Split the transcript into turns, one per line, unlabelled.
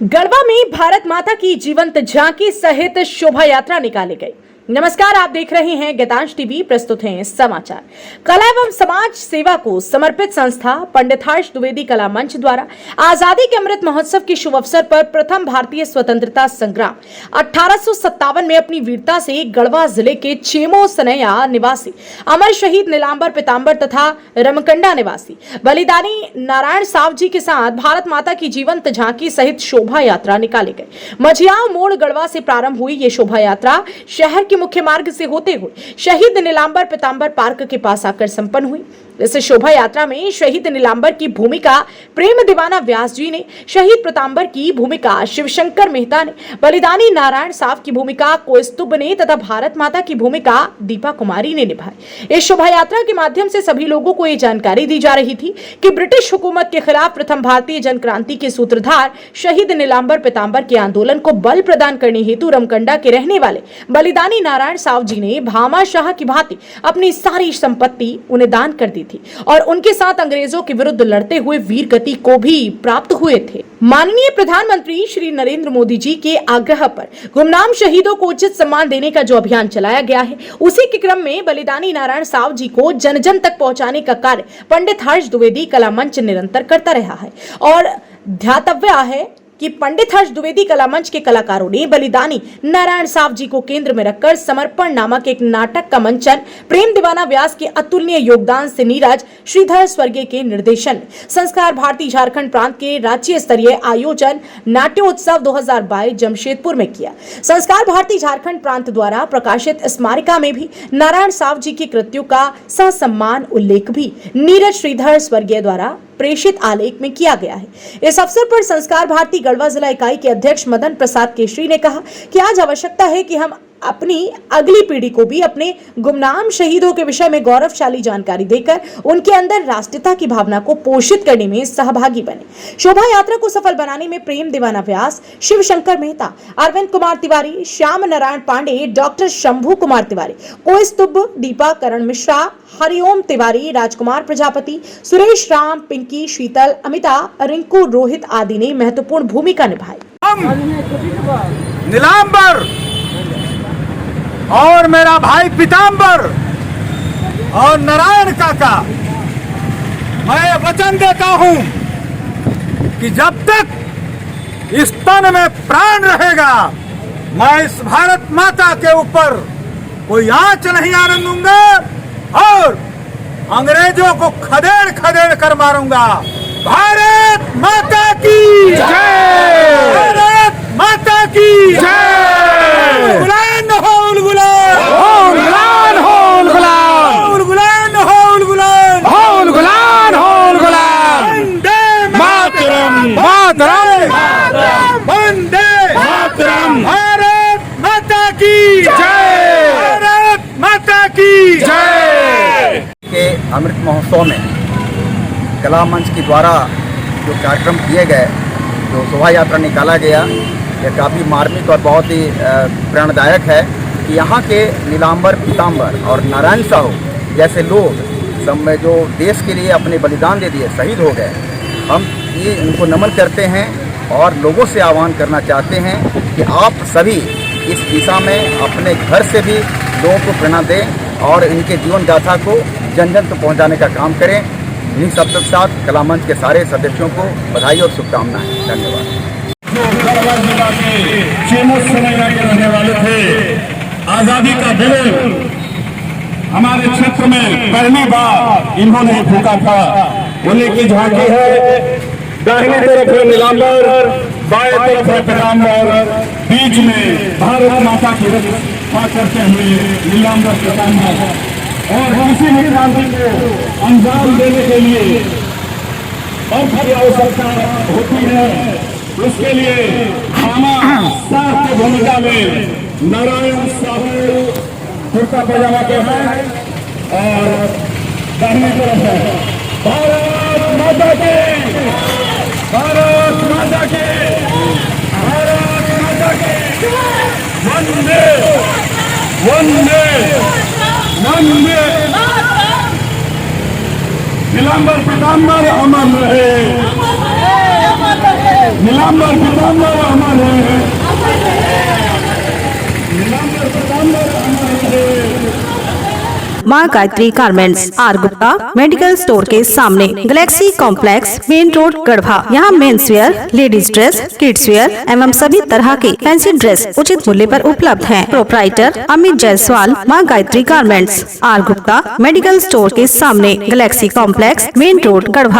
गढ़वा में भारत माता की जीवंत झांकी सहित शोभा यात्रा निकाली गई। नमस्कार, आप देख रहे हैं गीतांश टीवी। प्रस्तुत हैं समाचार। कला एवं समाज सेवा को समर्पित संस्था पंडित हर्ष द्विवेदी कला मंच द्वारा आजादी के अमृत महोत्सव के शुभ अवसर पर प्रथम भारतीय स्वतंत्रता संग्राम 1857 में अपनी वीरता से गढ़वा जिले के चेमो सनैया निवासी अमर शहीद नीलांबर पीतांबर तथा रमकंडा निवासी बलिदानी नारायण साव जी के साथ भारत माता की जीवंत झांकी सहित शोभा यात्रा निकाली गई। मझियाव मोड़ गढ़वा से प्रारंभ हुई ये शोभा यात्रा शहर के मुख्य मार्ग से होते हुए शहीद नीलांबर पीतांबर पार्क के पास आकर संपन्न हुई। इस शोभा यात्रा में शहीद नीलांबर की भूमिका प्रेम दीवाना व्यास जी ने, शहीद पीतांबर की भूमिका शिवशंकर मेहता ने, बलिदानी नारायण साव की भूमिका कोस्तुब ने तथा भारत माता की भूमिका दीपा कुमारी ने निभाई। इस शोभा यात्रा के माध्यम से सभी लोगों को ये जानकारी दी जा रही थी कि ब्रिटिश हुकूमत के खिलाफ प्रथम भारतीय जन क्रांति के सूत्रधार शहीद नीलांबर पीतांबर के आंदोलन को बल प्रदान करने हेतु रमकंडा के रहने वाले बलिदानी नारायण साव जी ने भामा शाह की भांति अपनी सारी संपत्ति उन्हें दान कर दी थी और उनके साथ अंग्रेजों के विरुद्ध लड़ते हुए वीर गति को भी प्राप्त हुए थे। माननीय प्रधानमंत्री श्री नरेंद्र मोदी जी के आग्रह पर गुमनाम शहीदों को उचित सम्मान देने का जो अभियान चलाया गया है, उसी के क्रम में बलिदानी नारायण साव जी को जन जन तक पहुंचाने का कार्य पंडित हर्ष द्विवेदी कला मंच निरंतर करता रहा है। और ध्यातव्य है कि पंडित हर्ष द्विवेदी कला मंच के कलाकारों ने बलिदानी नारायण साव जी को केंद्र में रखकर समर्पण नामक एक नाटक का मंचन प्रेम दीवाना व्यास के अतुलनीय योगदान से नीरज श्रीधर स्वर्गीय के निर्देशन संस्कार भारती झारखंड प्रांत के राज्य स्तरीय आयोजन नाट्योत्सव 2022 जमशेदपुर में किया। संस्कार भारती झारखंड प्रांत द्वारा प्रकाशित स्मारिका में भी नारायण साव जी के कृत्यों का ससम्मान उल्लेख भी नीरज श्रीधर स्वर्गीय द्वारा प्रेषित आलेख में किया गया है। इस अवसर पर संस्कार भारती गढ़वा जिला इकाई के अध्यक्ष मदन प्रसाद केशरी ने कहा कि आज आवश्यकता है कि हम अपनी अगली पीढ़ी को भी अपने गुमनाम शहीदों के विषय में गौरवशाली जानकारी देकर उनके अंदर राष्ट्रीयता की भावना को पोषित करने में सहभागी बने। शोभा यात्रा को सफल बनाने में प्रेम दीवाना व्यास, शिवशंकर मेहता, अरविंद कुमार तिवारी, श्याम नारायण पांडे, डॉक्टर शंभू कुमार तिवारी, कोस्तुब, दीपा करण मिश्रा, हरिओम तिवारी, राजकुमार प्रजापति, सुरेश राम, पिंकी, शीतल, अमिता, रिंकू, रोहित आदि ने महत्वपूर्ण भूमिका निभाई।
नीलांबर और मेरा भाई पीतांबर और नारायण काका, मैं वचन देता हूं कि जब तक इस तन में प्राण रहेगा, मैं इस भारत माता के ऊपर कोई आंच नहीं आने दूंगा और अंग्रेजों को खदेड़ खदेड़ कर मारूंगा। भारत माता की जय! भारत माता की जय! गुलान होल गुलान होल गुलान होल गुलान होल गुलान होल गुलान होल गुलान होल गुलान वंदे मातरम मातरम वंदे मातरम। भारत माता की जय! भारत माता की जय!
के अमृत महोत्सव में कला मंच के द्वारा जो कार्यक्रम किए गए, जो शोभा यात्रा निकाला गया, यह काफ़ी मार्मिक और बहुत ही प्रेरणादायक है कि यहाँ के नीलांबर पीतांबर और नारायण साहू जैसे लोग सब में जो देश के लिए अपने बलिदान दे दिए, शहीद हो गए, हम ये इनको नमन करते हैं और लोगों से आह्वान करना चाहते हैं कि आप सभी इस दिशा में अपने घर से भी लोगों को प्रेरणा दें और इनके जीवन गाथा को जन जन तक पहुँचाने का काम करें। इन्हीं शब्दों के साथ कला मंच के सारे सदस्यों को बधाई और शुभकामनाएं। धन्यवाद।
गढ़वा जिला के चेमो सनैया के रहने वाले थे, आजादी का बिगुल हमारे क्षेत्र में पहली बार इन्होंने फूका था। उन्हीं की झांकी है। दाहिने तरफ है नीलांबर, बाएं तरफ है पीतांबर, बीच में भारत माता की रक्षा करते हुए नीलांबर पीतांबर। और किसी भी क्रांति को अंजाम देने के लिए अर्थ की आवश्यकता होती है। उसके लिए भामा शाह की भूमिका में नारायण साहू कुर्ता पैजामा के हैं और दाहिने तरफ है भारत माता के, भारत माता के, भारत माता के वंदे वंदे वंदे। नीलांबर पीतांबर अमर रहे। नीलांबर पीतांबर हमारे, नीलांबर पीतांबर हमारे।
माँ Gayatri garments, R Gupta medical store के सामने, Galaxy complex, main road, Garhwa. यहाँ men's wear, ladies dress, kids wear एवं सभी तरह के फैंसी ड्रेस उचित मूल्य पर उपलब्ध हैं। Proprietor Amit Jaiswal, Maa Gayatri garments, R Gupta medical store के सामने, Galaxy complex, main road, Garhwa.